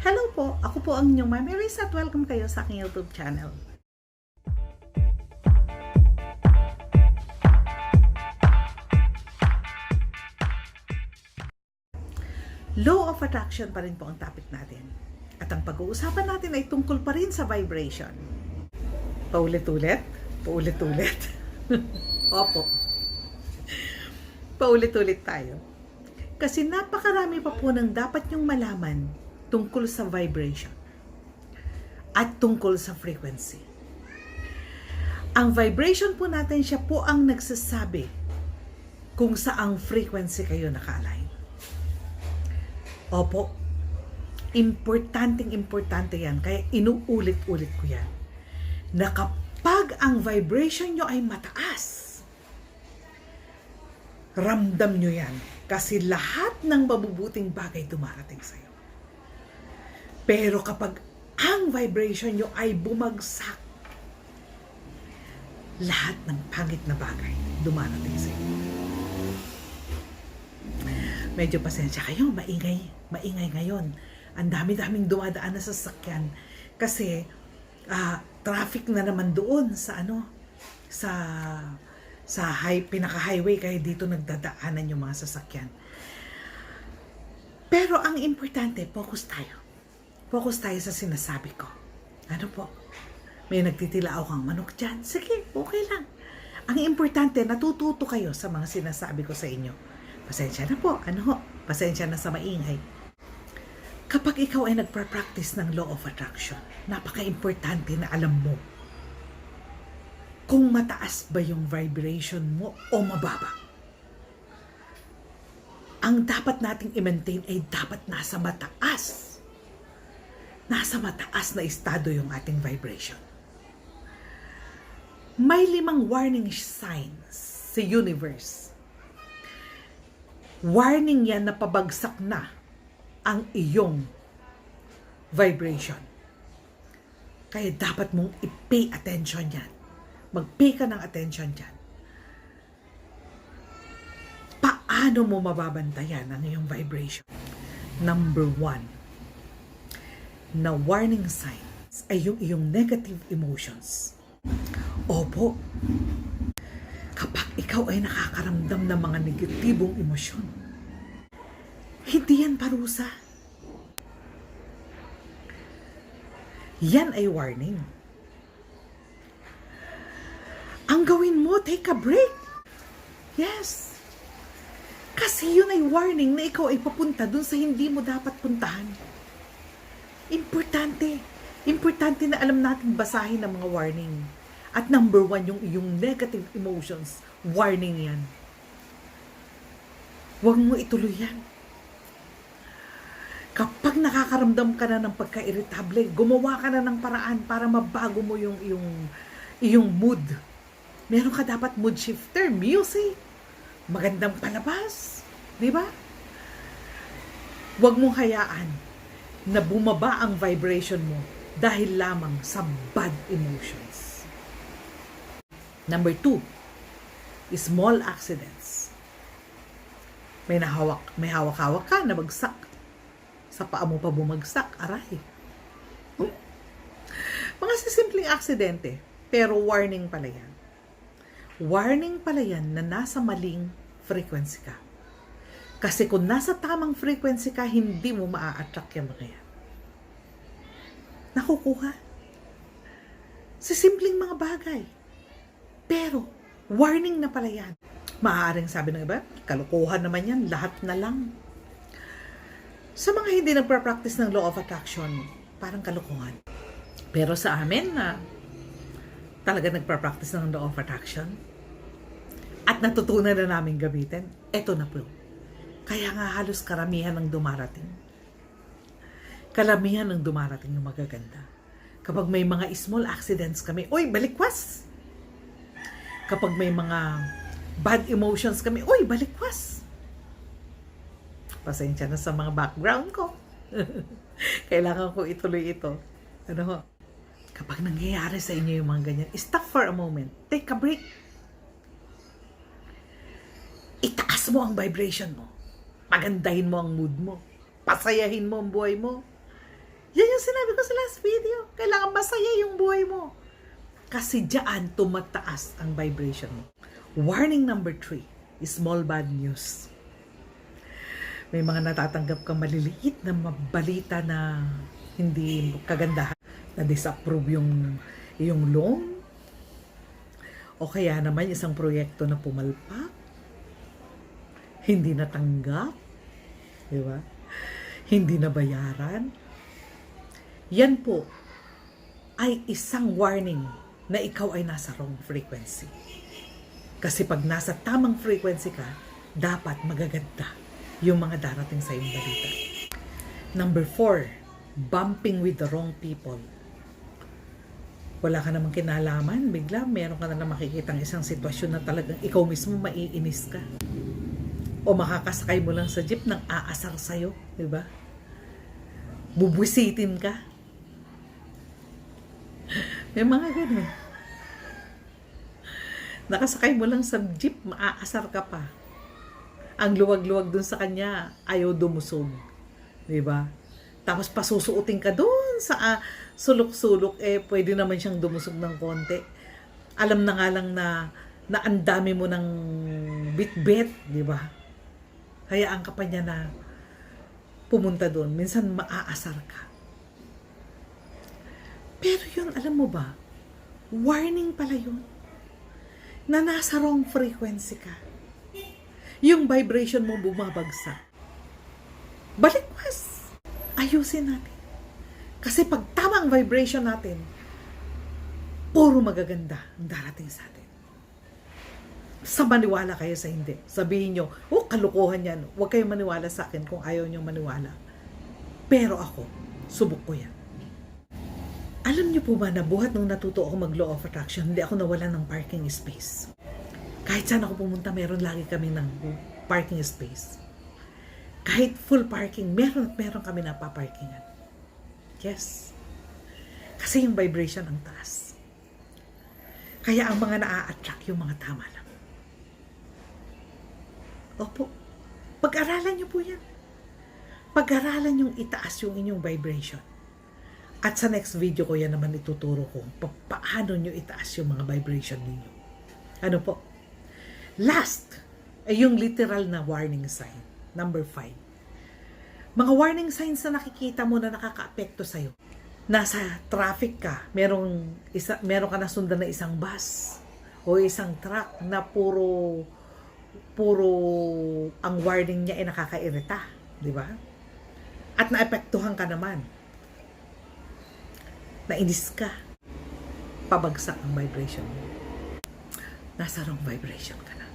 Hello po, ako po ang inyong Mami Riz at welcome kayo sa aking YouTube channel. Law of attraction pa rin po ang topic natin. At ang pag-uusapan natin ay tungkol pa rin sa vibration. Paulit-ulit? Paulit-ulit? Opo. Paulit-ulit tayo. Kasi napakarami pa po ng dapat nyong malaman tungkol sa vibration at tungkol sa frequency. Ang vibration po natin, siya po ang nagsasabi kung saang frequency kayo naka-align. Opo, importante yan, kaya inuulit-ulit ko yan, na kapag ang vibration nyo ay mataas, ramdam nyo yan, kasi lahat ng mabubuting bagay dumarating sa'yo. Pero kapag ang vibration nyo ay bumagsak, lahat ng pangit na bagay dumarating sa inyo. Medyo pasensya kayo, maingay ngayon. Ang dami-daming dumadaan na sasakyan kasi traffic na naman doon sa pinaka-highway, kaya dito nagdadaanan yung mga sasakyan. Pero ang importante, focus tayo. Focus tayo sa sinasabi ko. Ano po? May nagtitilao kang manok dyan. Sige, okay lang. Ang importante, natututo kayo sa mga sinasabi ko sa inyo. Pasensya na po. Pasensya na sa maingay. Kapag ikaw ay nagpa-practice ng law of attraction, napaka-importante na alam mo kung mataas ba yung vibration mo o mababa. Ang dapat nating i-maintain ay dapat nasa mataas. Nasa mataas na estado yung ating vibration. May 5 warning signs sa universe. Warning yan na pabagsak na ang iyong vibration. Kaya dapat mong i-pay attention yan. Mag-pay ka ng attention dyan. Paano mo mababantayan ang iyong vibration? Number 1, na warning signs ay yung iyong negative emotions. Opo, kapag ikaw ay nakakaramdam ng mga negatibong emosyon, hindi yan parusa. Yan ay warning. Ang gawin mo, take a break. Yes. Kasi yun ay warning na ikaw ay papunta dun sa hindi mo dapat puntahan. Importante. Importante na alam natin basahin ang mga warning. At number 1, yung iyong negative emotions. Warning yan. Huwag mo ituloy yan. Kapag nakakaramdam ka na ng pagka-irritable, gumawa ka na ng paraan para mabago mo yung iyong mood. Meron ka dapat mood shifter, music, magandang palabas, di ba? Huwag mong hayaan na bumaba ang vibration mo dahil lamang sa bad emotions. Number 2, small accidents. May hawak-hawak ka, nabagsak. Sa paa mo pa bumagsak, aray. Mga simpleng aksidente, pero warning pala yan. Warning pala yan na nasa maling frequency ka. Kasi kung nasa tamang frequency ka, hindi mo maa-attract yung mga yan. Nakukuha. Sa simpleng mga bagay. Pero, warning na pala yan. Maaaring sabi ng iba, kalukuhan naman yan, lahat na lang. Sa mga hindi nagpa-practice ng law of attraction, parang kalukuhan. Pero sa amin na talaga nagpa-practice ng law of attraction at natutunan na namin gamitin, eto na po. Kaya nga halos karamihan ng dumarating. Karamihan ng dumarating yung magaganda. Kapag may mga small accidents kami, oy, balikwas! Kapag may mga bad emotions kami, oy, balikwas! Pasensya na sa mga background ko. Kailangan ko ituloy ito. Kapag nangyayari sa inyo yung mga ganyan, stop for a moment. Take a break. Itaas mo ang vibration mo. Pagandahin mo ang mood mo. Pasayahin mo ang buhay mo. Yan yung sinabi ko sa last video. Kailangan masaya yung buhay mo. Kasi diyan tumataas ang vibration mo. Warning number 3, small bad news. May mga natatanggap kang maliliit na balita na hindi kagandahan, na disapprove yung loan, o kaya naman isang proyekto na pumalpak, hindi natanggap, di ba? Hindi nabayaran. Yan po ay isang warning na ikaw ay nasa wrong frequency. Kasi pag nasa tamang frequency ka, dapat magaganda yung mga darating sa iyong balita. Number 4, bumping with the wrong people. Wala ka namang kinalaman, bigla meron ka na makikitang isang sitwasyon na talagang ikaw mismo maiinis ka. O makakasakay mo lang sa jeep nang aasar sa'yo, di ba? Bubwisitin ka. May mga ganun. Nakasakay mo lang sa jeep, maaasar ka pa. Ang luwag-luwag dun sa kanya, ayaw dumusog. Diba? Tapos pasusuotin ka dun sa sulok-sulok, pwede naman siyang dumusog ng konti. Alam na nga lang na ang dami mo ng bit-bit, diba? Hayaan ka pa niya na pumunta dun. Minsan maaasar ka. Pero yun, alam mo ba, warning pala yun, na nasa wrong frequency ka. Yung vibration mo bumabagsak. Balikwas. Ayusin natin. Kasi pag tama ang vibration natin, puro magaganda ang darating sa atin. Sa maniwala kayo sa hindi. Sabihin nyo, kalokohan yan. Huwag kayong maniwala sa akin kung ayaw nyo maniwala. Pero ako, subok ko yan. Alam niyo po ba na buhat nung natuto ako mag-law of attraction, hindi ako nawalan ng parking space. Kahit saan ako pumunta, meron lagi kami ng parking space. Kahit full parking, meron kami napaparkingan. Yes. Kasi yung vibration ang taas. Kaya ang mga naa-attract yung mga tama lang. Opo. Pag-aralan niyo po yan. Pag-aralan yung itaas yung inyong vibration. At sa next video ko yan naman ituturo ko paano nyo itaas yung mga vibration ninyo. Ano po? Last, ay yung literal na warning sign. Number 5. Mga warning signs na nakikita mo na nakaka-apekto sa'yo. Nasa traffic ka, meron ka na sundan na isang bus o isang truck na puro ang warning niya ay nakakairita. Di ba? At naapektuhan ka naman. Nainis ka. Pabagsak ang vibration mo. Nasa wrong vibration ka na.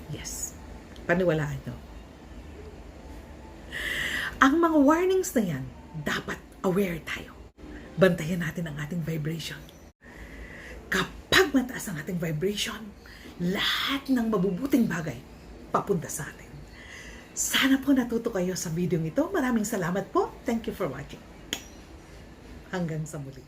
Yes. Paniwalaan nyo. Ang mga warnings na yan, dapat aware tayo. Bantayan natin ang ating vibration. Kapag mataas ang ating vibration, lahat ng mabubuting bagay papunta sa atin. Sana po natuto kayo sa video ito. Maraming salamat po. Thank you for watching. Hanggang sa muli.